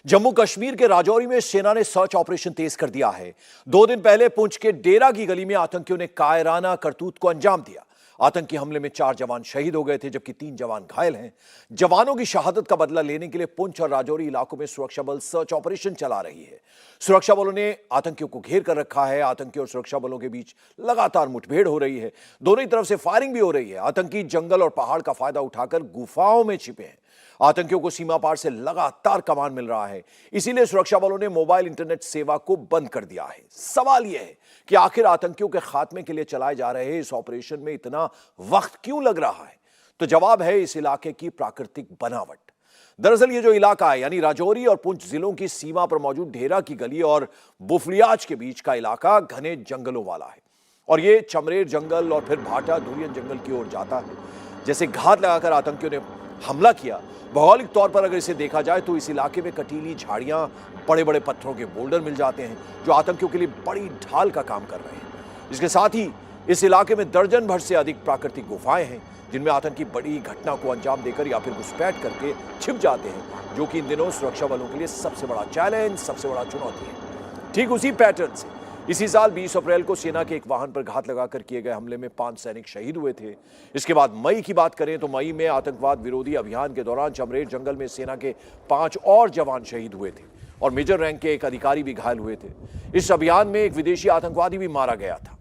जम्मू कश्मीर के राजौरी में सेना ने सर्च ऑपरेशन तेज कर दिया है। 2 दिन पहले पुंछ के डेरा की गली में आतंकियों ने कायराना करतूत को अंजाम दिया। आतंकी हमले में 4 जवान शहीद हो गए थे, जबकि 3 जवान घायल हैं। जवानों की शहादत का बदला लेने के लिए पुंछ और राजौरी इलाकों में सुरक्षा बल सर्च ऑपरेशन चला रही है। सुरक्षा बलों ने आतंकियों को घेर कर रखा है। आतंकी और सुरक्षा बलों के बीच लगातार मुठभेड़ हो रही है। दोनों ही तरफ से फायरिंग भी हो रही है। आतंकी जंगल और पहाड़ का फायदा उठाकर गुफाओं में छिपे हैं। आतंकियों को सीमा पार से लगातार कमान मिल रहा है, इसीलिए सुरक्षा बलों ने मोबाइल इंटरनेट सेवा को बंद कर दिया है। सवाल यह है कि आखिर आतंकियों के खात्मे के लिए चलाए जा रहे इस ऑपरेशन में इतना वक्त क्यों लग रहा है? तो जवाब है इस इलाके की प्राकृतिक बनावट। दरअसल ये जो इलाका है, यानी राजौरी और पुंछ जिलों की सीमा पर मौजूद ढेरा की गली और बुफलियाज के बीच का इलाका घने जंगलों वाला है, और ये चमरेर जंगल और फिर भाटा धुरियन जंगल की ओर जाता है। जैसे घात लगाकर आतंकियों ने हमला किया, भौगोलिक तौर पर अगर इसे देखा जाए तो इस इलाके में कटीली झाड़ियां, बड़े बड़े पत्थरों के बोल्डर मिल जाते हैं, जो आतंकियों के लिए बड़ी ढाल का काम कर रहे हैं। इसके साथ ही इस इलाके में दर्जन भर से अधिक प्राकृतिक गुफाएं हैं, जिनमें आतंकी बड़ी घटना को अंजाम देकर या फिर घुसपैठ करके छिप जाते हैं, जो कि इन दिनों सुरक्षा बलों के लिए सबसे बड़ा चैलेंज, सबसे बड़ा चुनौती है। ठीक उसी पैटर्न से इसी साल 20 अप्रैल को सेना के एक वाहन पर घात लगाकर किए गए हमले में 5 सैनिक शहीद हुए थे। इसके बाद मई की बात करें तो मई में आतंकवाद विरोधी अभियान के दौरान चमरेर जंगल में सेना के 5 और जवान शहीद हुए थे और मेजर रैंक के एक अधिकारी भी घायल हुए थे। इस अभियान में एक विदेशी आतंकवादी भी मारा गया था।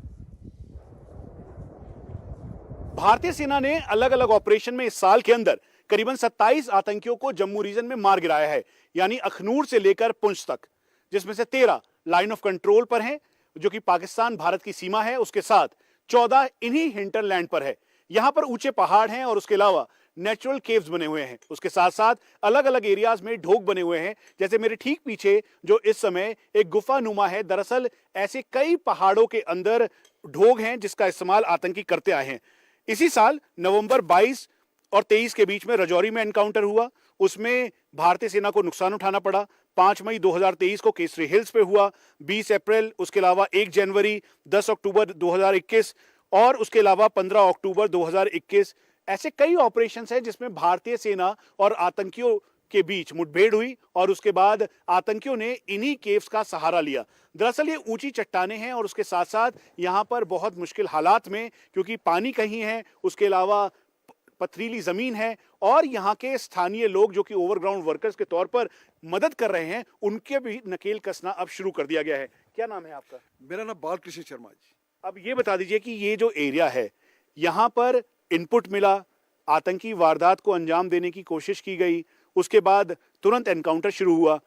भारतीय सेना ने अलग अलग ऑपरेशन में इस साल के अंदर करीबन 27 आतंकियों को जम्मू रीजन में मार गिराया है, यानी अखनूर से लेकर पुंछ तक, जिसमें से 13 लाइन ऑफ कंट्रोल पर हैं, जो कि पाकिस्तान भारत की सीमा है। उसके साथ 14 इन्हीं हिंटरलैंड पर है। यहां पर ऊंचे पहाड़ हैं और उसके अलावा नेचुरल केव्स बने हुए हैं। उसके साथ साथ अलग अलग एरियाज में ढोक बने हुए हैं, जैसे मेरे ठीक पीछे जो इस समय एक गुफा नुमा है। दरअसल ऐसे कई पहाड़ों के अंदर ढोक हैं जिसका इस्तेमाल आतंकी करते आए हैं। इसी साल नवंबर 22 और 23 के बीच में राजौरी में एनकाउंटर हुआ, उसमें भारतीय सेना को नुकसान उठाना पड़ा। 5 मई 2023 को केसरी हिल्स पे हुआ, 20 अप्रैल, उसके अलावा 1 जनवरी, 10 अक्टूबर 2021 और उसके अलावा 15 अक्टूबर 2021। ऐसे कई ऑपरेशंस हैं जिसमें भारतीय सेना और आतंकियों के बीच मुठभेड़ हुई और उसके बाद आतंकियों ने इन्हीं केव्स का सहारा लिया। दरअसल ये ऊंची चट्टानें हैं और उसके साथ साथ यहाँ पर बहुत मुश्किल हालात में, क्योंकि पानी कहीं है, उसके अलावा पथरीली जमीन है और यहाँ के स्थानीय लोग जो कि ओवरग्राउंड वर्कर्स के तौर पर मदद कर रहे हैं, उनके भी नकेल कसना अब शुरू कर दिया गया है। क्या नाम है आपका? मेरा नाम बालकृष्ण शर्मा जी। अब ये बता दीजिए कि ये जो एरिया है, यहाँ पर इनपुट मिला, आतंकी वारदात को अंजाम देने की कोशिश की गई, उसके बाद तुरंत एनकाउंटर शुरू हुआ।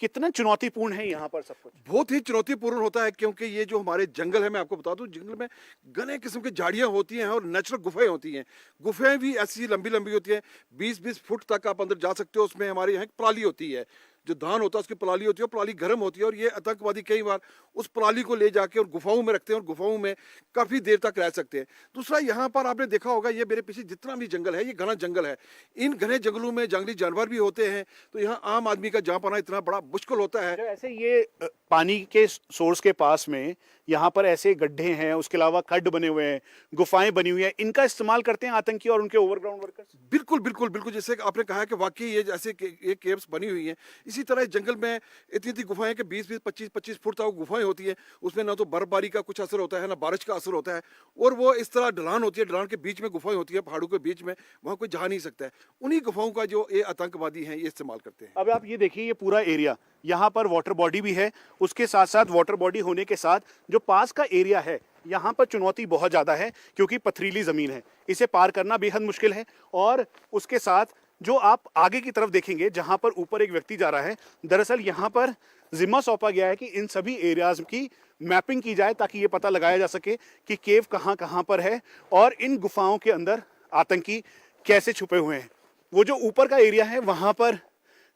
कितना चुनौतीपूर्ण है यहाँ पर सब कुछ? बहुत ही चुनौतीपूर्ण होता है, क्योंकि ये जो हमारे जंगल है, मैं आपको बता दूं, जंगल में घने किस्म की झाड़ियां होती हैं और नेचुरल गुफाएं होती हैं। गुफाएं भी ऐसी लंबी लंबी होती हैं, 20-20 फुट तक आप अंदर जा सकते हो। उसमें हमारे यहाँ एक पराली होती है, जो धान होता है उसकी पराली होती है, पराली गर्म होती है और ये आतंकवादी कई बार उस पराली को ले जाके और गुफाओं में रखते हैं और गुफाओं में काफ़ी देर तक रह सकते हैं। दूसरा, यहाँ पर आपने देखा होगा, ये मेरे पीछे जितना भी जंगल है, ये घना जंगल है। इन घने जंगलों में जंगली जानवर भी होते हैं, तो यहाँ आम आदमी का जा पाना इतना बड़ा मुश्किल होता है। ऐसे ये पानी के सोर्स के पास में यहाँ पर ऐसे गड्ढे हैं, उसके अलावा खड्ड बने हुए हैं, गुफाएं बनी हुई हैं, इनका इस्तेमाल करते हैं आतंकी और उनके ओवरग्राउंड वर्कर्स? बिल्कुल बिल्कुल बिल्कुल, जैसे आपने कहा कि वाकई ये जैसे ये केव्स बनी हुई हैं, इसी तरह जंगल में इतनी गुफाएं कि 20-20, 25-25 फुट तक गुफाएं होती हैं। उसमें ना तो बर्फबारी का कुछ असर होता है, ना बारिश का असर होता है, और वो इस तरह ढलान होती है, ढलान के बीच में गुफाएं होती है, पहाड़ों के बीच में, वहाँ कोई जा नहीं सकता है। उन्हीं गुफाओं का जो ये आतंकवादी हैं ये इस्तेमाल करते हैं। अब आप ये देखिए, ये पूरा एरिया, यहाँ पर वाटर बॉडी भी है, उसके साथ साथ वाटर बॉडी होने के साथ जो पास का एरिया है, यहाँ पर चुनौती बहुत ज़्यादा है, क्योंकि पथरीली ज़मीन है, इसे पार करना बेहद मुश्किल है। और उसके साथ जो आप आगे की तरफ देखेंगे, जहाँ पर ऊपर एक व्यक्ति जा रहा है, दरअसल यहाँ पर जिम्मा सौंपा गया है कि इन सभी एरियाज की मैपिंग की जाए, ताकि ये पता लगाया जा सके कि केव कहाँ कहाँ पर है और इन गुफाओं के अंदर आतंकी कैसे छुपे हुए हैं। वो जो ऊपर का एरिया है, वहाँ पर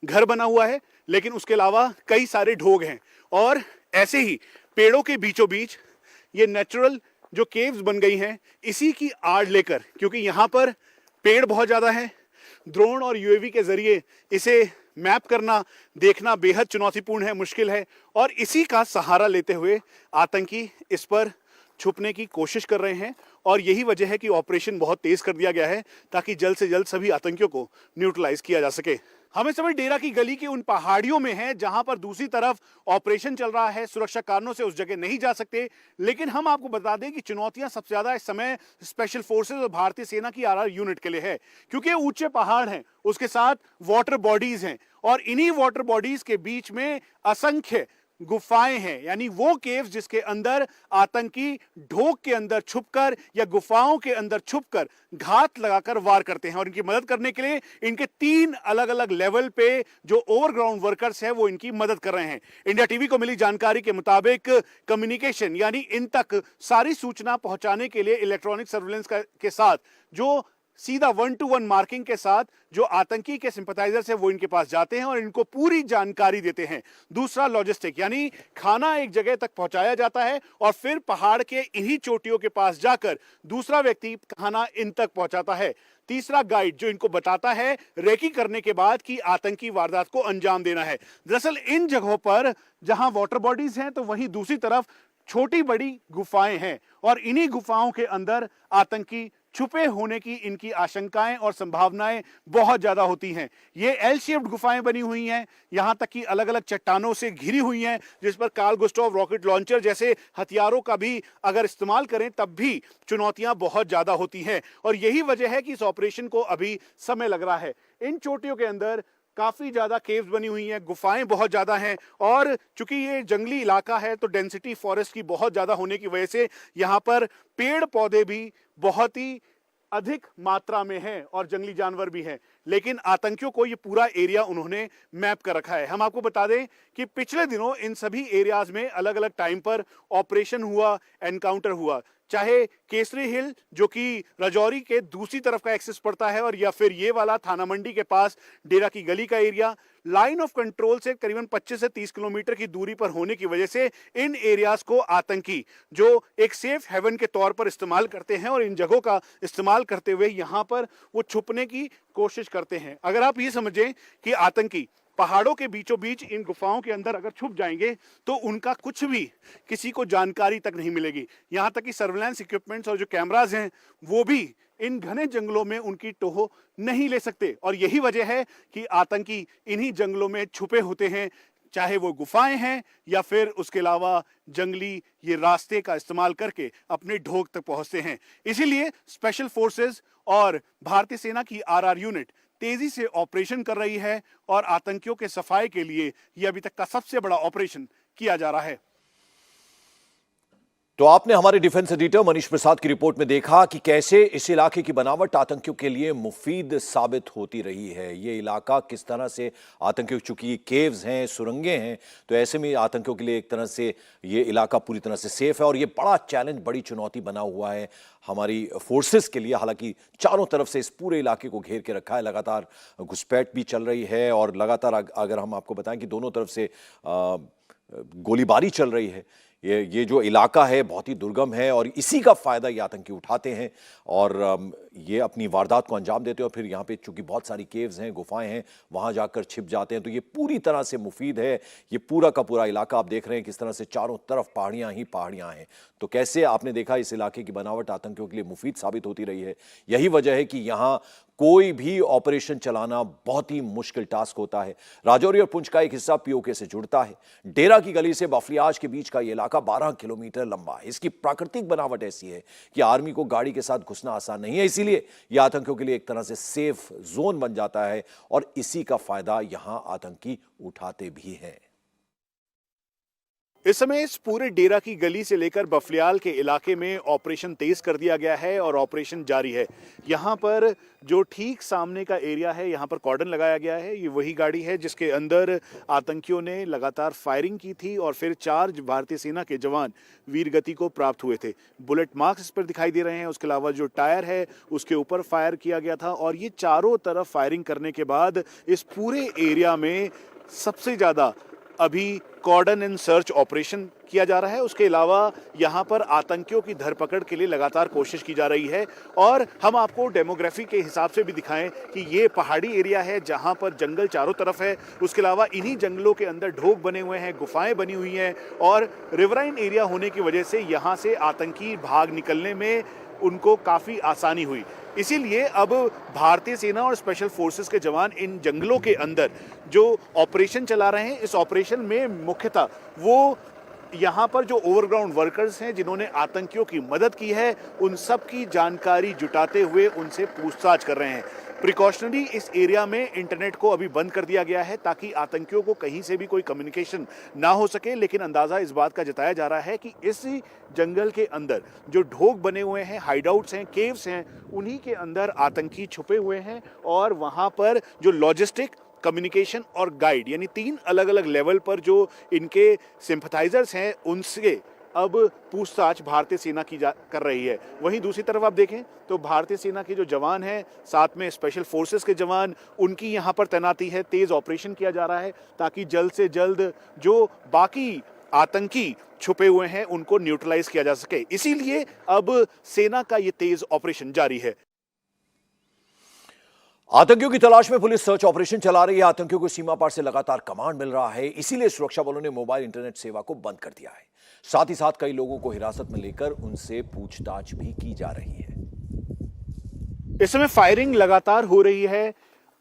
घर बना हुआ है, लेकिन उसके अलावा कई सारे ढोग हैं और ऐसे ही पेड़ों के बीचों बीच ये नेचुरल जो केव्स बन गई हैं, इसी की आड़ लेकर, क्योंकि यहाँ पर पेड़ बहुत ज़्यादा है, ड्रोन और यूएवी के जरिए इसे मैप करना, देखना बेहद चुनौतीपूर्ण है, मुश्किल है, और इसी का सहारा लेते हुए आतंकी इस पर छुपने की कोशिश कर रहे हैं। और यही वजह है कि ऑपरेशन बहुत तेज कर दिया गया है, ताकि जल्द से जल्द सभी आतंकियों को न्यूट्रलाइज किया जा सके। हम इस समय डेरा की गली की उन पहाड़ियों में हैं जहां पर दूसरी तरफ ऑपरेशन चल रहा है। सुरक्षा कारणों से उस जगह नहीं जा सकते, लेकिन हम आपको बता दें कि चुनौतियां सबसे ज्यादा इस समय स्पेशल फोर्सेस और भारतीय सेना की आरआर यूनिट के लिए है, क्योंकि ऊंचे पहाड़ हैं, उसके साथ वाटर बॉडीज हैं और इन्हीं वाटर बॉडीज के बीच में असंख्य गुफाएं हैं, यानी वो केव्स जिसके अंदर आतंकी ढोक के अंदर छुपकर या गुफाओं के अंदर छुपकर घात लगाकर वार करते हैं। और इनकी मदद करने के लिए इनके 3 अलग अलग लेवल पे जो ओवरग्राउंड वर्कर्स हैं वो इनकी मदद कर रहे हैं। इंडिया टीवी को मिली जानकारी के मुताबिक कम्युनिकेशन यानी इन तक सारी सूचना पहुंचाने के लिए इलेक्ट्रॉनिक सर्विलेंस के साथ जो सीधा 1-to-1 मार्किंग के साथ जो आतंकी के सिंपैथाइजर्स हैं वो इनके पास जाते हैं और इनको पूरी जानकारी देते हैं। दूसरा लॉजिस्टिक, यानी खाना एक जगह तक पहुंचाया जाता है और फिर पहाड़ के इन्हीं चोटियों के पास जाकर दूसरा व्यक्ति खाना इन तक पहुंचाता है। तीसरा गाइड जो इनको बताता है रेकी करने के बाद कि आतंकी वारदात को अंजाम देना है। दरअसल इन जगहों पर जहां वाटर बॉडीज हैं तो वहीं दूसरी तरफ छोटी बड़ी गुफाएं हैं और इन्हीं गुफाओं के अंदर आतंकी छुपे होने की इनकी आशंकाएं और संभावनाएं बहुत ज्यादा होती हैं। ये एल शेप्ड गुफाएं बनी हुई हैं, यहां तक कि अलग अलग चट्टानों से घिरी हुई हैं, जिस पर कार्ल गुस्टाव रॉकेट लॉन्चर जैसे हथियारों का भी अगर इस्तेमाल करें तब भी चुनौतियां बहुत ज्यादा होती हैं। और यही वजह है कि इस ऑपरेशन को अभी समय लग रहा है। इन चोटियों के अंदर काफी ज्यादा केव्स बनी हुई हैं, गुफाएं बहुत ज्यादा हैं और चूंकि ये जंगली इलाका है तो डेंसिटी फॉरेस्ट की बहुत ज्यादा होने की वजह से यहां पर पेड़ पौधे भी बहुत ही अधिक मात्रा में हैं और जंगली जानवर भी हैं। लेकिन आतंकियों को ये पूरा एरिया उन्होंने मैप कर रखा है। हम आपको बता दें कि पिछले दिनों इन सभी एरियाज में अलग अलग टाइम पर ऑपरेशन हुआ, एनकाउंटर हुआ, चाहे केसरी हिल जो कि राजौरी के दूसरी तरफ का एक्सेस पड़ता है और या फिर ये वाला थाना मंडी के पास डेरा की गली का एरिया, लाइन ऑफ कंट्रोल से करीबन 25 से 30 किलोमीटर की दूरी पर होने की वजह से इन एरियाज को आतंकी जो एक सेफ हेवन के तौर पर इस्तेमाल करते हैं और इन जगहों का इस्तेमाल करते हुए यहां पर वो छुपने की कोशिश करते हैं। अगर आप ये समझें कि आतंकी पहाड़ों के बीचों बीच इन गुफाओं के अंदर अगर छुप जाएंगे तो उनका कुछ भी किसी को जानकारी तक नहीं मिलेगी। यहां तक कि सर्विलांस इक्विपमेंट्स और जो कैमरास हैं वो भी इन घने जंगलों में उनकी टोह नहीं ले सकते। और यही वजह है कि आतंकी इन्हीं जंगलों में छुपे होते हैं, चाहे वो गुफाएं हैं या फिर उसके अलावा जंगली ये रास्ते का इस्तेमाल करके अपने ढोक तक पहुंचते हैं। इसीलिए स्पेशल फोर्सेस और भारतीय सेना की आरआर यूनिट तेजी से ऑपरेशन कर रही है और आतंकियों के सफाई के लिए यह अभी तक का सबसे बड़ा ऑपरेशन किया जा रहा है। तो आपने हमारे डिफेंस एडिटर मनीष प्रसाद की रिपोर्ट में देखा कि कैसे इस इलाके की बनावट आतंकियों के लिए मुफीद साबित होती रही है। ये इलाका किस तरह से आतंकियों, चूंकि केव्स हैं, सुरंगें हैं, तो ऐसे में आतंकियों के लिए एक तरह से ये इलाका पूरी तरह से सेफ है और ये बड़ा चैलेंज, बड़ी चुनौती बना हुआ है हमारी फोर्सेस के लिए। हालांकि चारों तरफ से इस पूरे इलाके को घेर के रखा है, लगातार घुसपैठ भी चल रही है और लगातार अगर हम आपको बताएं कि दोनों तरफ से गोलीबारी चल रही है। ये जो इलाका है बहुत ही दुर्गम है और इसी का फायदा ये आतंकी उठाते हैं और ये अपनी वारदात को अंजाम देते हैं और फिर यहाँ पे चूंकि बहुत सारी केव्स हैं, गुफाएं हैं, वहां जाकर छिप जाते हैं। तो ये पूरी तरह से मुफीद है। ये पूरा का पूरा इलाका आप देख रहे हैं किस तरह से चारों तरफ पहाड़ियां ही पहाड़ियां हैं। तो कैसे आपने देखा इस इलाके की बनावट आतंकियों के लिए मुफीद साबित होती रही है। यही वजह है कि यहाँ कोई भी ऑपरेशन चलाना बहुत ही मुश्किल टास्क होता है। राजौरी और पुंछ का एक हिस्सा पीओके से जुड़ता है। डेरा की गली से बफलियाज के बीच का यह इलाका 12 किलोमीटर लंबा है। इसकी प्राकृतिक बनावट ऐसी है कि आर्मी को गाड़ी के साथ घुसना आसान नहीं है, इसीलिए यह आतंकियों के लिए एक तरह से सेफ जोन बन जाता है और इसी का फायदा यहां आतंकी उठाते भी हैं। इस समय इस पूरे डेरा की गली से लेकर बफलियाल के इलाके में ऑपरेशन तेज कर दिया गया है और ऑपरेशन जारी है। यहाँ पर जो ठीक सामने का एरिया है, यहाँ पर कॉर्डन लगाया गया है। ये वही गाड़ी है जिसके अंदर आतंकियों ने लगातार फायरिंग की थी और फिर 4 भारतीय सेना के जवान वीरगति को प्राप्त हुए थे। बुलेट मार्क्स इस पर दिखाई दे रहे हैं। उसके अलावा जो टायर है उसके ऊपर फायर किया गया था और ये चारों तरफ फायरिंग करने के बाद इस पूरे एरिया में सबसे ज़्यादा अभी कॉर्डन एंड सर्च ऑपरेशन किया जा रहा है। उसके अलावा यहाँ पर आतंकियों की धरपकड़ के लिए लगातार कोशिश की जा रही है और हम आपको डेमोग्राफी के हिसाब से भी दिखाएं कि ये पहाड़ी एरिया है जहाँ पर जंगल चारों तरफ है। उसके अलावा इन्हीं जंगलों के अंदर ढोक बने हुए हैं, गुफाएं बनी हुई हैं और रिवराइन एरिया होने की वजह से यहाँ से आतंकी भाग निकलने में उनको काफ़ी आसानी हुई। इसीलिए अब भारतीय सेना और स्पेशल फोर्सेस के जवान इन जंगलों के अंदर जो ऑपरेशन चला रहे हैं, इस ऑपरेशन में मुख्यतः वो यहाँ पर जो ओवरग्राउंड वर्कर्स हैं जिन्होंने आतंकियों की मदद की है, उन सब की जानकारी जुटाते हुए उनसे पूछताछ कर रहे हैं। प्रिकॉशनरी इस एरिया में इंटरनेट को अभी बंद कर दिया गया है ताकि आतंकियों को कहीं से भी कोई कम्युनिकेशन ना हो सके, लेकिन अंदाजा इस बात का जताया जा रहा है कि इस जंगल के अंदर जो ढोक बने हुए हैं, हाइडआउट्स हैं, केव्स हैं, उन्हीं के अंदर आतंकी छुपे हुए हैं और वहां पर जो लॉजिस्टिक, कम्युनिकेशन और गाइड यानी 3 अलग अलग लेवल पर जो इनके सिंपथाइजर्स हैं उनसे अब पूछताछ भारतीय सेना कर रही है। वहीं दूसरी तरफ आप देखें तो भारतीय सेना के जो जवान हैं, साथ में स्पेशल फोर्सेस के जवान, उनकी यहाँ पर तैनाती है। तेज ऑपरेशन किया जा रहा है ताकि जल्द से जल्द जो बाकी आतंकी छुपे हुए हैं उनको न्यूट्रलाइज किया जा सके। इसीलिए अब सेना का ये तेज ऑपरेशन जारी है। आतंकियों की तलाश में पुलिस सर्च ऑपरेशन चला रही है। आतंकियों को सीमा पार से लगातार कमांड मिल रहा है, इसीलिए सुरक्षा बलों ने मोबाइल इंटरनेट सेवा को बंद कर दिया है। साथ ही साथ कई लोगों को हिरासत में लेकर उनसे पूछताछ भी की जा रही है। इस समय फायरिंग लगातार हो रही है।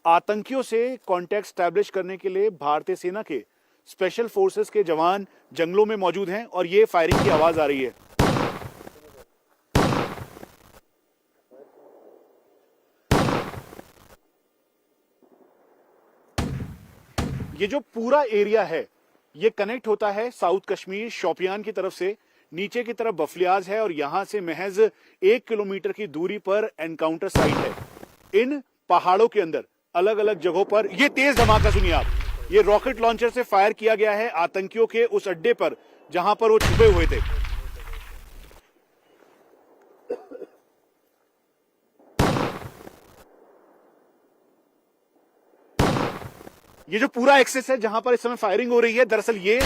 आतंकियों से कांटेक्ट स्टैब्लिश करने के लिए भारतीय सेना के स्पेशल फोर्सेस के जवान जंगलों में मौजूद हैं और ये फायरिंग की आवाज आ रही है। ये जो पूरा एरिया है ये कनेक्ट होता है साउथ कश्मीर शोपियान की तरफ से। नीचे की तरफ बफलियाज है और यहां से महज 1 किलोमीटर की दूरी पर एनकाउंटर साइट है। इन पहाड़ों के अंदर अलग अलग जगहों पर ये तेज धमाका सुनिए आप, ये रॉकेट लॉन्चर से फायर किया गया है आतंकियों के उस अड्डे पर जहां पर वो छुपे हुए थे। ये जो पूरा एक्सेस है जहां पर इस समय फायरिंग हो रही है, दरअसल ये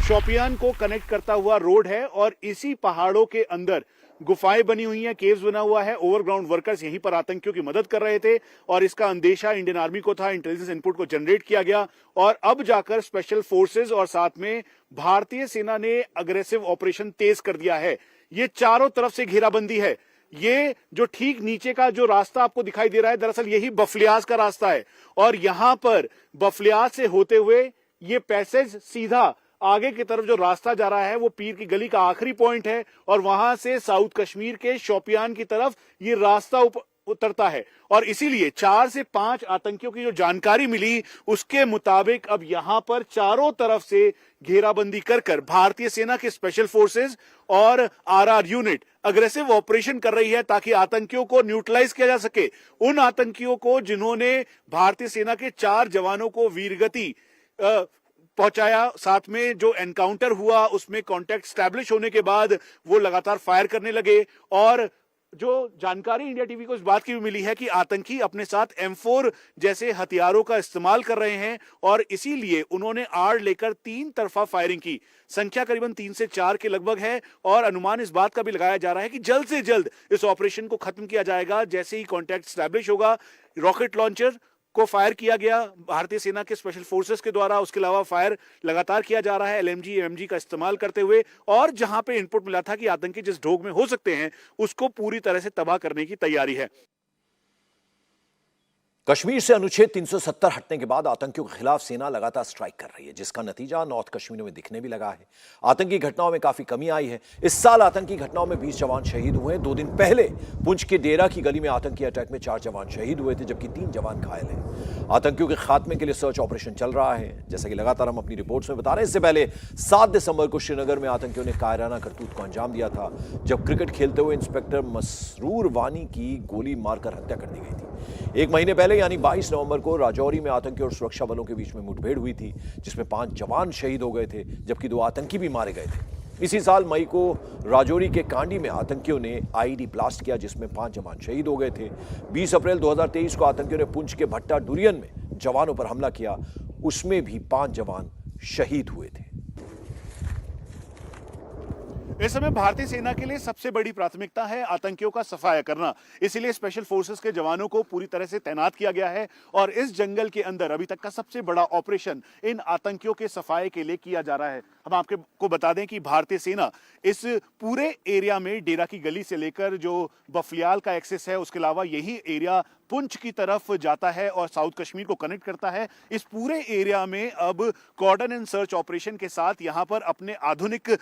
शोपियान को कनेक्ट करता हुआ रोड है और इसी पहाड़ों के अंदर गुफाएं बनी हुई हैं, केव्स बना हुआ है। ओवरग्राउंड वर्कर्स यहीं पर आतंकियों की मदद कर रहे थे और इसका अंदेशा इंडियन आर्मी को था। इंटेलिजेंस इनपुट को जनरेट किया गया और अब जाकर स्पेशल फोर्सेस और साथ में भारतीय सेना ने अग्रेसिव ऑपरेशन तेज कर दिया है। ये चारों तरफ से घेराबंदी है। ये जो ठीक नीचे का जो रास्ता आपको दिखाई दे रहा है, दरअसल यही बफलियाज का रास्ता है और यहां पर बफलियाज से होते हुए ये पैसेज सीधा आगे की तरफ जो रास्ता जा रहा है वो पीर की गली का आखिरी पॉइंट है और वहां से साउथ कश्मीर के शोपियान की तरफ ये रास्ता उतरता है। और इसीलिए 4 से 5 आतंकियों की जो जानकारी मिली उसके मुताबिक अब यहां पर चारों तरफ से घेराबंदी कर भारतीय सेना के स्पेशल फोर्सेस और आरआर यूनिट अग्रेसिव ऑपरेशन कर रही है ताकि आतंकियों को न्यूट्रलाइज किया जा सके। उन आतंकियों को जिन्होंने भारतीय सेना के 4 जवानों को वीरगति पहुंचाया, साथ में जो एनकाउंटर हुआ उसमें कांटेक्ट स्टैब्लिश होने के बाद वो लगातार फायर करने लगे। और जो जानकारी इंडिया टीवी को इस बात की भी मिली है कि आतंकी अपने साथ M4 जैसे हथियारों का इस्तेमाल कर रहे हैं और इसीलिए उन्होंने आड़ लेकर 3 तरफा फायरिंग की। संख्या करीबन 3 से 4 के लगभग है और अनुमान इस बात का भी लगाया जा रहा है कि जल्द से जल्द इस ऑपरेशन को खत्म किया जाएगा जैसे ही कांटेक्ट स्टैब्लिश होगा। रॉकेट लॉन्चर को फायर किया गया भारतीय सेना के स्पेशल फोर्सेस के द्वारा, उसके अलावा फायर लगातार किया जा रहा है LMG MG का इस्तेमाल करते हुए और जहां पे इनपुट मिला था कि आतंकी जिस ढोक में हो सकते हैं उसको पूरी तरह से तबाह करने की तैयारी है। कश्मीर से अनुच्छेद 370 हटने के बाद आतंकियों के खिलाफ सेना लगातार स्ट्राइक कर रही है, जिसका नतीजा नॉर्थ कश्मीर में दिखने भी लगा है। आतंकी घटनाओं में काफी कमी आई है। इस साल आतंकी घटनाओं में 20 जवान शहीद हुए। 2 दिन पहले पुंछ के डेरा की गली में आतंकी अटैक में 4 जवान शहीद हुए थे, जबकि 3 जवान घायल हैं। आतंकियों के खात्मे के लिए सर्च ऑपरेशन चल रहा है, जैसा कि लगातार हम अपनी रिपोर्ट्स में बता रहे हैं। इससे पहले 7 दिसंबर को श्रीनगर में आतंकियों ने कायराना करतूत को अंजाम दिया था, जब क्रिकेट खेलते हुए इंस्पेक्टर मसरूर वानी की गोली मारकर हत्या कर दी गई थी। 1 महीने पहले यानी 22 नवंबर को राजौरी में आतंकियों और सुरक्षा बलों के बीच में मुठभेड़ हुई थी, जिसमें 5 जवान शहीद हो गए थे, जबकि 2 आतंकी भी मारे गए थे। इसी साल मई को राजौरी के कांडी में आतंकियों ने IED ब्लास्ट किया, जिसमें 5 जवान शहीद हो गए थे। 20 अप्रैल 2023 को आतंकियों ने पुंछ के भट्टा डुरियन में जवानों पर हमला किया, उसमें भी 5 जवान शहीद हुए थे। इस समय भारतीय सेना के लिए सबसे बड़ी प्राथमिकता है आतंकियों का सफाया करना। इसीलिए स्पेशल फोर्सेस के जवानों को पूरी तरह से तैनात किया गया है और इस जंगल के अंदर अभी तक का सबसे बड़ा ऑपरेशन इन आतंकियों के सफाए के लिए किया जा रहा है। हम आपको बता दें कि भारतीय सेना इस पूरे एरिया में डेरा की गली से लेकर जो बफलियाल का एक्सेस है, उसके अलावा यही एरिया पुंछ की तरफ जाता है और साउथ कश्मीर को कनेक्ट करता है। इस पूरे एरिया में अब कॉर्डन एंड सर्च ऑपरेशन के साथ यहां पर अपने आधुनिक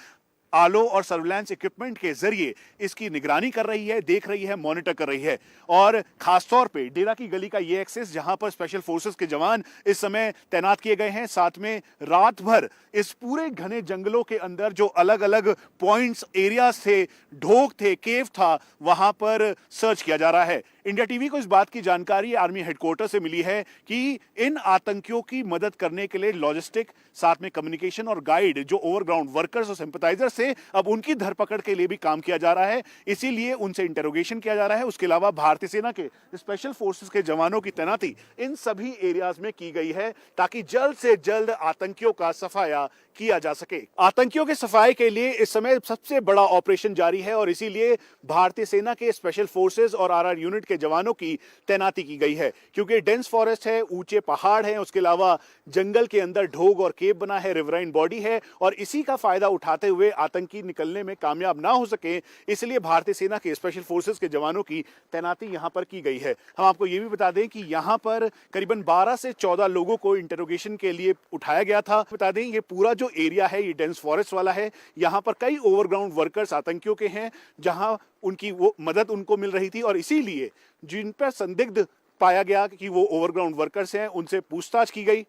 आलो और सर्विलांस इक्विपमेंट के जरिए इसकी निगरानी कर रही है, देख रही है, मॉनिटर कर रही है। और खासतौर पे डेरा की गली का ये एक्सेस जहां पर स्पेशल फोर्सेस के जवान इस समय तैनात किए गए हैं, साथ में रात भर इस पूरे घने जंगलों के अंदर जो अलग अलग पॉइंट्स एरियाज थे, ढोक थे, केव था, वहां पर सर्च किया जा रहा है। इंडिया टीवी को इस बात की जानकारी आर्मी हेडक्वार्टर से मिली है कि इन आतंकियों की मदद करने के लिए लॉजिस्टिक, साथ में कम्युनिकेशन और गाइड जो ओवरग्राउंड वर्कर्स और सिंपथाइजर्स से अब उनकी धरपकड़ के लिए भी काम किया जा रहा है। इसीलिए उनसे इंटरोगेशन किया जा रहा है। उसके अलावा भारतीय सेना के स्पेशल फोर्सेस के जवानों की तैनाती इन सभी एरियाज में की गई है ताकि जल्द से जल्द आतंकियों का सफाया किया जा सके। आतंकियों के सफाए के लिए इस समय सबसे बड़ा ऑपरेशन जारी है और इसीलिए भारतीय सेना के स्पेशल फोर्सेस और आरआर यूनिट के जवानों की तैनाती की गई है। क्योंकि डेंस फॉरेस्ट है, ऊंचे पहाड़ हैं, उसके अलावा जंगल के अंदर ढोग और केव बना है, रिवराइन बॉडी है और इसी का फायदा उठाते हुए आतंकी निकलने में कामयाब ना हो सके, इसलिए भारतीय सेना के स्पेशल फोर्सेस के जवानों की तैनाती यहां पर की गई है। हम आपको यह भी बता दें कि यहां पर करीबन 12 से 14 लोगों को इंटरोगेशन के लिए उठाया गया था। बता दें ये पूरा जो एरिया है ये डेंस फॉरेस्ट वाला है। यहां पर कई ओवरग्राउंड वर्कर्स आतंकियों के हैं जहां उनकी वो मदद उनको मिल रही थी और इसीलिए जिन पर संदिग्ध पाया गया कि वो ओवरग्राउंड वर्कर्स हैं उनसे पूछताछ की गई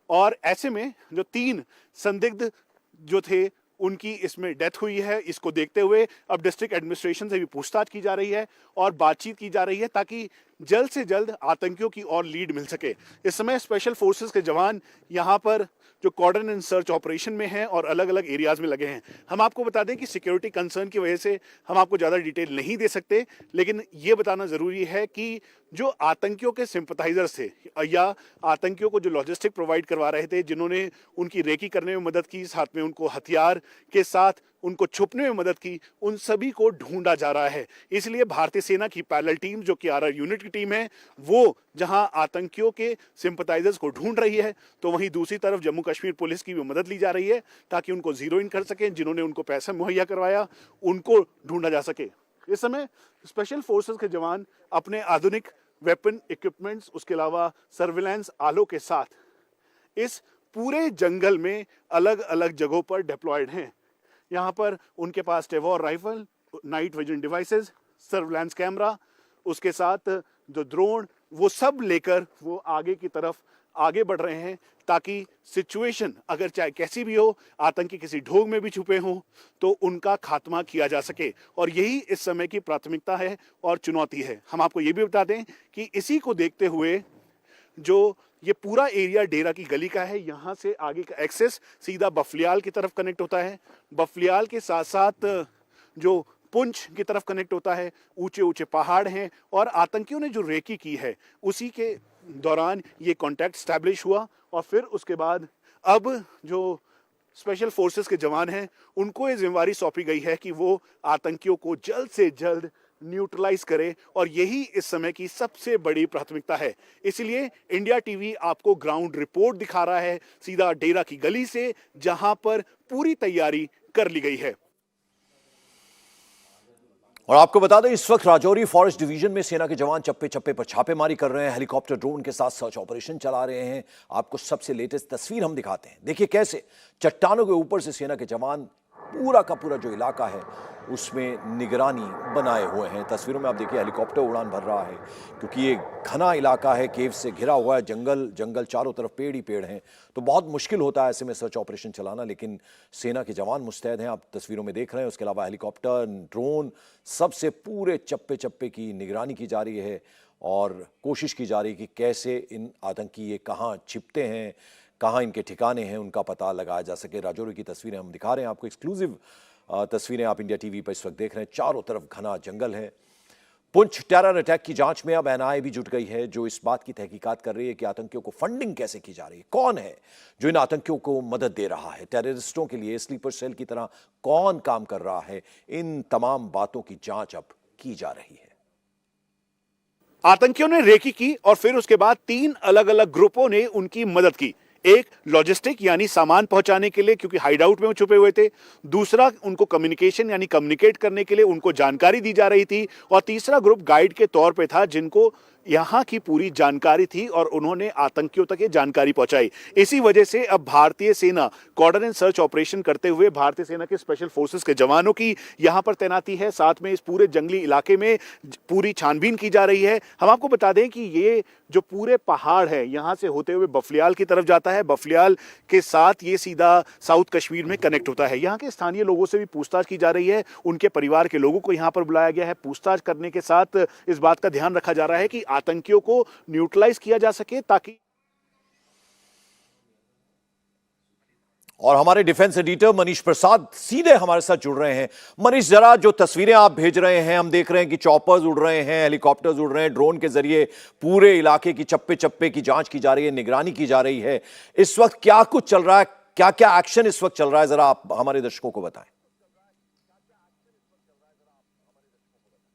और ऐसे में जो 3 संदिग्ध जो थे उनकी इसमें डेथ हुई है। इसको देखते हुए अब डिस्ट्रिक्ट एडमिनिस्ट्रेशन से भी पूछताछ की जा रही है और बातचीत की जा रही है ताकि जल्द से जल्द आतंकियों की और लीड मिल सके। इस समय स्पेशल फोर्सेस के जवान यहां पर जो कॉर्डन एंड सर्च ऑपरेशन में हैं और अलग अलग एरियाज में लगे हैं। हम आपको बता दें कि सिक्योरिटी कंसर्न की वजह से हम आपको ज़्यादा डिटेल नहीं दे सकते, लेकिन ये बताना ज़रूरी है कि जो आतंकियों के सिंपथाइजर्स थे या आतंकियों को जो लॉजिस्टिक प्रोवाइड करवा रहे थे, जिन्होंने उनकी रेकी करने में मदद की, साथ में उनको हथियार के साथ उनको छुपने में मदद की, उन सभी को ढूंढा जा रहा है। इसलिए भारतीय सेना की पैरेलल टीम जो कि आरआर यूनिट की टीम है, वो जहां आतंकियों के सिंपथाइजर्स को ढूंढ रही है, तो वहीं दूसरी तरफ जम्मू कश्मीर पुलिस की भी मदद ली जा रही है ताकि उनको जीरो इन कर सकें, जिन्होंने उनको पैसा मुहैया करवाया उनको ढूंढा जा सके। इस समय स्पेशल फोर्सेस के जवान अपने आधुनिक वेपन इक्विपमेंट्स, उसके अलावा सर्विलांस आलो के साथ इस पूरे जंगल में अलग अलग जगहों पर डिप्लॉयड हैं। यहाँ पर उनके पास Tavor rifle, night vision devices, surveillance camera, उसके साथ जो ड्रोन, वो सब लेकर वो आगे की तरफ आगे बढ़ रहे हैं ताकि सिचुएशन अगर चाहे कैसी भी हो, आतंकी किसी ढोग में भी छुपे हों तो उनका खात्मा किया जा सके और यही इस समय की प्राथमिकता है और चुनौती है। हम आपको ये भी बता दें कि इसी को देखते हुए जो ये पूरा एरिया डेरा की गली का है, यहाँ से आगे का एक्सेस सीधा बफलियाल की तरफ कनेक्ट होता है। बफलियाल के साथ साथ जो पुंछ की तरफ कनेक्ट होता है, ऊंचे ऊंचे पहाड़ हैं और आतंकियों ने जो रेकी की है उसी के दौरान ये कांटेक्ट स्टैब्लिश हुआ और फिर उसके बाद अब जो स्पेशल फोर्सेस के जवान हैं उनको ये जिम्मेवारी सौंपी गई है कि वो आतंकियों को जल्द से जल्द न्यूट्रलाइज करे और यही इस समय की सबसे बड़ी प्राथमिकता है। इसलिए इंडिया टीवी आपको ग्राउंड रिपोर्ट दिखा रहा है सीधा डेरा की गली से, जहां पर पूरी तैयारी कर ली गई है। और आपको बता दें इस वक्त राजौरी फॉरेस्ट डिवीजन में सेना के जवान चप्पे चप्पे पर छापेमारी कर रहे हैं, हेलीकॉप्टर ड्रोन के साथ सर्च ऑपरेशन चला रहे हैं। आपको सबसे लेटेस्ट तस्वीर हम दिखाते हैं। देखिए कैसे चट्टानों के ऊपर से सेना के जवान पूरा का पूरा जो इलाका है उसमें निगरानी बनाए हुए हैं। तस्वीरों में आप देखिए हेलीकॉप्टर उड़ान भर रहा है क्योंकि ये घना इलाका है, केव से घिरा हुआ है, जंगल चारों तरफ पेड़ ही पेड़ हैं, तो बहुत मुश्किल होता है ऐसे में सर्च ऑपरेशन चलाना, लेकिन सेना के जवान मुस्तैद हैं, आप तस्वीरों में देख रहे हैं। उसके अलावा हेलीकॉप्टर, ड्रोन, सबसे पूरे चप्पे चप्पे की निगरानी की जा रही है और कोशिश की जा रही है कि कैसे इन आतंकी ये कहाँ छिपते हैं, कहाँ इनके ठिकाने हैं, उनका पता लगाया जा सके। राजौरी की तस्वीरें हम दिखा रहे हैं आपको, एक्सक्लूसिव तस्वीरें आप इंडिया टीवी पर इस वक्त देख रहे हैं। चारों तरफ घना जंगल है, पुंछ टेरर अटैक की जांच में अब एनआईए भी जुट गई है, जो इस बात की तहकीकात कर रही है कि आतंकियों को फंडिंग कैसे की जा रही है, कौन है जो इन आतंकियों को मदद दे रहा है, टेररिस्टों के लिए स्लीपर सेल की तरह कौन काम कर रहा है। इन तमाम बातों की जांच अब की जा रही है। आतंकियों ने रेकी की और फिर उसके बाद 3 अलग अलग ग्रुपों ने उनकी मदद की। एक लॉजिस्टिक यानी सामान पहुंचाने के लिए, क्योंकि हाइडआउट में वो छुपे हुए थे। दूसरा उनको कम्युनिकेशन यानी कम्युनिकेट करने के लिए उनको जानकारी दी जा रही थी। और तीसरा ग्रुप गाइड के तौर पे था, जिनको यहां की पूरी जानकारी थी और उन्होंने आतंकियों तक ये जानकारी पहुंचाई। इसी वजह से अब भारतीय सेना कॉर्डन एंड सर्च ऑपरेशन करते हुए भारतीय सेना के स्पेशल फोर्सेस के जवानों की यहां पर तैनाती है। साथ में इस पूरे जंगली इलाके में पूरी छानबीन की जा रही है। हम आपको बता दें कि ये जो पूरे पहाड़ है यहां से होते हुए बफलियाल की तरफ जाता है। बफलियाल के साथ ये सीधा साउथ कश्मीर में कनेक्ट होता है। यहाँ के स्थानीय लोगों से भी पूछताछ की जा रही है। उनके परिवार के लोगों को यहाँ पर बुलाया गया है। पूछताछ करने के साथ इस बात का ध्यान रखा जा रहा है कि आतंकियों को न्यूट्रलाइज किया जा सके, ताकि और हमारे डिफेंस एडिटर मनीष प्रसाद सीधे हमारे साथ जुड़ रहे हैं। मनीष, जरा जो तस्वीरें आप भेज रहे हैं, हम देख रहे हैं कि चॉपर्स उड़ रहे हैं, हेलीकॉप्टर्स उड़ रहे हैं, ड्रोन के जरिए पूरे इलाके की चप्पे चप्पे की जांच की जा रही है, निगरानी की जा रही है। इस वक्त क्या कुछ चल रहा है, क्या क्या एक्शन इस वक्त चल रहा है, जरा आप हमारे दर्शकों को बताएं।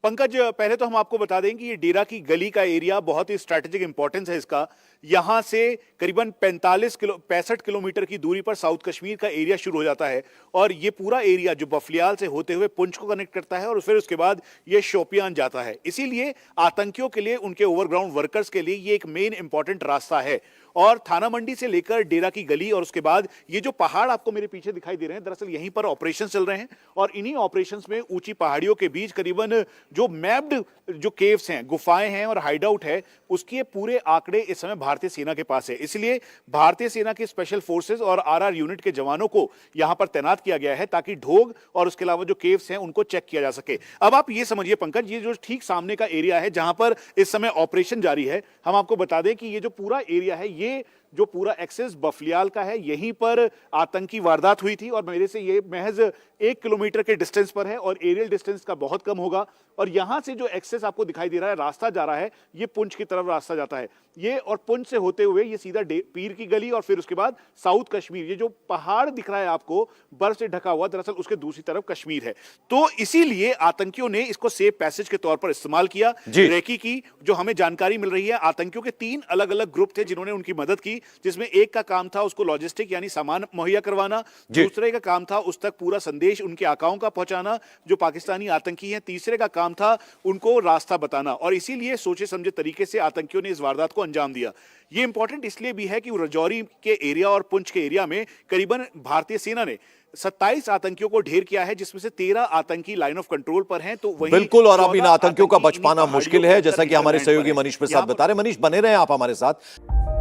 पंकज, पहले तो हम आपको बता दें कि ये डेरा की गली का एरिया बहुत ही स्ट्रैटेजिक इंपॉर्टेंस है इसका। यहां से करीबन 65 किलोमीटर की दूरी पर साउथ कश्मीर का एरिया शुरू हो जाता है और ये पूरा एरिया जो बफलियाल से होते हुए पुंछ को कनेक्ट करता है और फिर उसके बाद ये शोपियान जाता है। इसीलिए आतंकियों के लिए, उनके ओवरग्राउंड वर्कर्स के लिए ये एक मेन इंपॉर्टेंट रास्ता है। और थाना मंडी से लेकर डेरा की गली और उसके बाद ये जो पहाड़ आपको मेरे पीछे दिखाई दे रहे हैं, दरअसल यहीं पर ऑपरेशन चल रहे हैं। और इन्हीं ऑपरेशंस में ऊंची पहाड़ियों के बीच करीबन जो मैप्ड जो केव्स हैं, गुफाएं हैं और हाइडआउट है, उसके पूरे आंकड़े इस समय भारतीय सेना के पास है। इसलिए भारतीय सेना के स्पेशल फोर्सेस और आरआर यूनिट के जवानों को यहां पर तैनात किया गया है, ताकि ढोग और उसके अलावा जो केव्स हैं उनको चेक किया जा सके। अब आप ये समझिए पंकज, ये जो ठीक सामने का एरिया है जहां पर इस समय ऑपरेशन जारी है, हम आपको बता दें कि ये जो पूरा एरिया है, ये जो पूरा एक्सेस बफलियाल का है, यहीं पर आतंकी वारदात हुई थी। और मेरे से ये महज 1 किलोमीटर के डिस्टेंस पर है और एरियल डिस्टेंस का बहुत कम होगा। और यहां से जो एक्सेस आपको दिखाई दे रहा है, रास्ता जा रहा है, ये पुंछ की तरफ रास्ता जाता है। ये और पुंछ से होते हुए ये सीधा पीर की गली और फिर उसके बाद साउथ कश्मीर, ये जो पहाड़ दिख रहा है आपको बर्फ से ढका हुआ, दरअसल उसके दूसरी तरफ कश्मीर है। तो इसीलिए आतंकियों ने इसको सेफ पैसेज के तौर पर इस्तेमाल किया, रेकी की। जो हमें जानकारी मिल रही है, आतंकियों के 3 अलग अलग ग्रुप थे जिन्होंने उनकी मदद की, जिसमें एक का काम था उसको लॉजिस्टिक यानी सामान मुहैया करवाना, दूसरे का काम था उस तक पूरा संदेश उनके आकाओं का पहुंचाना जो पाकिस्तानी आतंकी हैं, तीसरे का काम था उनको रास्ता बताना। और इसीलिए सोचे समझे तरीके से आतंकियों ने इस वारदात को अंजाम दिया। ये इंपॉर्टेंट इसलिए भी है कि राजौरी के एरिया और पुंछ के एरिया में करीबन भारतीय सेना ने 27 आतंकियों को ढेर किया है, जिसमें से 13 आतंकी लाइन ऑफ कंट्रोल पर हैं। तो वहीं बिल्कुल, और अब इन आतंकियों का बच पाना मुश्किल है, जैसा कि हमारे सहयोगी मनीष प्रसाद बता रहे हैं। मनीष, बने रहे आप हमारे साथ।